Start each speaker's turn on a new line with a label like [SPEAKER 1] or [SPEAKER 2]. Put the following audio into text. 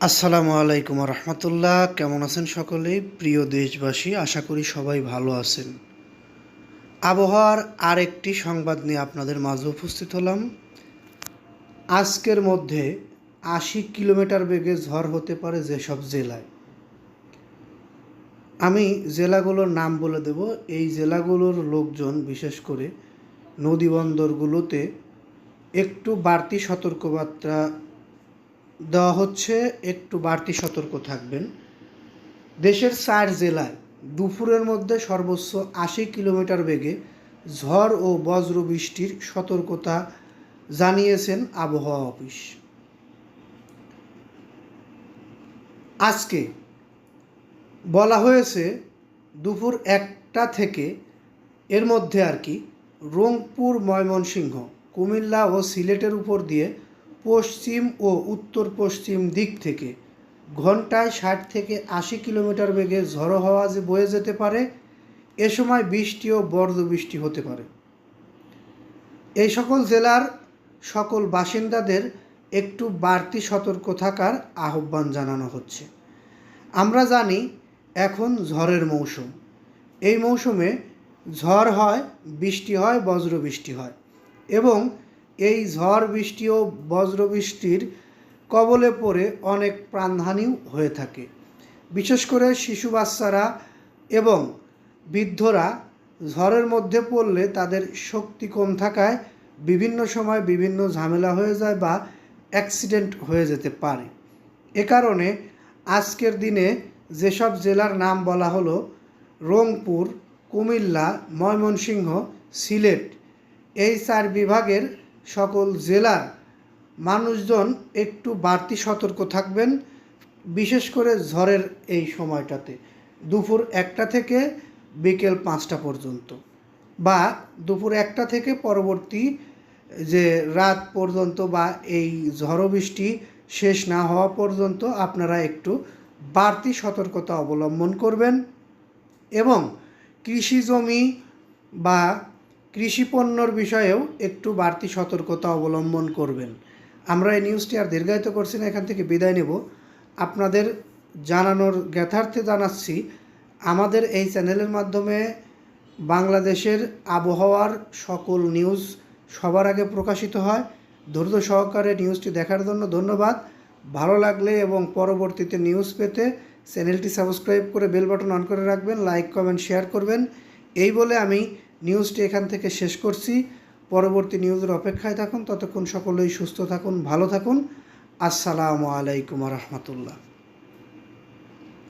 [SPEAKER 1] আসসালামু আলাইকুম রহমতুল্লাহ। কেমন আছেন সকলেই? প্রিয় দেশবাসী, আশা করি সবাই ভালো আছেন। আবহাওয়ার আরেকটি সংবাদ নিয়ে আপনাদের মাঝে উপস্থিত হলাম। আজকের মধ্যে 80 কিলোমিটার বেগে ঝড় হতে পারে যেসব জেলায়। আমি জেলাগুলোর নাম বলে দেব। এই জেলাগুলোর লোকজন বিশেষ করে নদীবন্দরগুলোতে একটু বাড়তি সতর্কবার্তা দেওয়া হচ্ছে, একটু বাড়তি সতর্ক থাকবেন। দেশের 4 জেলায় দুপুরের মধ্যে সর্বোচ্চ 80 কিলোমিটার বেগে ঝড় ও বজ্র বৃষ্টির সতর্কতা জানিয়েছেন আবহাওয়া অফিস। আজকে বলা হয়েছে দুপুর 1টা থেকে এর মধ্যে রংপুর, ময়মনসিংহ, কুমিল্লা ও সিলেটের উপর দিয়ে পশ্চিম ও উত্তর পশ্চিম দিক থেকে ঘন্টায় 60 থেকে 80 কিলোমিটার বেগে ঝড়ো হাওয়া বয়ে যেতে পারে। এ সময় বৃষ্টি ও বজ্রবৃষ্টি হতে পারে। এই সকল জেলার সকল বাসিন্দাদের একটু বাড়তি সতর্ক থাকার আহ্বান জানানো হচ্ছে। আমরা জানি এখন ঝড়ের মৌসুম। এই মৌসুমে ঝড় হয়, বৃষ্টি হয়, বজ্রবৃষ্টি হয় এবং এই ঝড় বৃষ্টি ও বজ্রবৃষ্টির কবলে পড়ে অনেক প্রাণহানিও হয়ে থাকে। বিশেষ করে শিশু বাচ্চারা এবং বৃদ্ধরা ঝড়ের মধ্যে পড়লে তাদের শক্তি কম থাকায় বিভিন্ন সময় বিভিন্ন ঝামেলা হয়ে যায় বা অ্যাক্সিডেন্ট হয়ে যেতে পারে। এ কারণে আজকের দিনে যেসব জেলার নাম বলা হলো, রংপুর, কুমিল্লা, ময়মনসিংহ, সিলেট, এই 4 বিভাগের সকল জেলার মানুষজন একটু বাড়তি সতর্ক থাকবেন। বিশেষ করে ঝড়ের এই সময়টাতে দুপুর 1টা থেকে বিকেল 5টা পর্যন্ত বা দুপুর 1টা থেকে পরবর্তী যে রাত পর্যন্ত বা এই ঝড় বৃষ্টি শেষ না হওয়া পর্যন্ত আপনারা একটু বাড়তি সতর্কতা অবলম্বন করবেন এবং কৃষি জমি বা কৃষি পণ্যর বিষয়েও একটু বাড়তি সতর্কতা অবলম্বন করবেন। আমরা এই নিউজটি আর দীর্ঘায়িত করছি না, এখান থেকে বিদায় নেব। আপনাদের জানানোর জ্ঞাতার্থে জানাচ্ছি, আমাদের এই চ্যানেলের মাধ্যমে বাংলাদেশের আবহাওয়ার সকল নিউজ সবার আগে প্রকাশিত হয়। ধৈর্য সহকারে নিউজটি দেখার জন্য ধন্যবাদ। ভালো লাগলে এবং পরবর্তীতে নিউজ পেতে চ্যানেলটি সাবস্ক্রাইব করে বেল বাটন অন করে রাখবেন, লাইক, কমেন্ট, শেয়ার করবেন। এই বলে আমি নিউজটি এখান থেকে শেষ করছি। পরবর্তী নিউজের অপেক্ষায় থাকুন। ততক্ষণ সকলেই সুস্থ থাকুন, ভালো থাকুন। আসসালামু আলাইকুম রহমতুল্লাহ।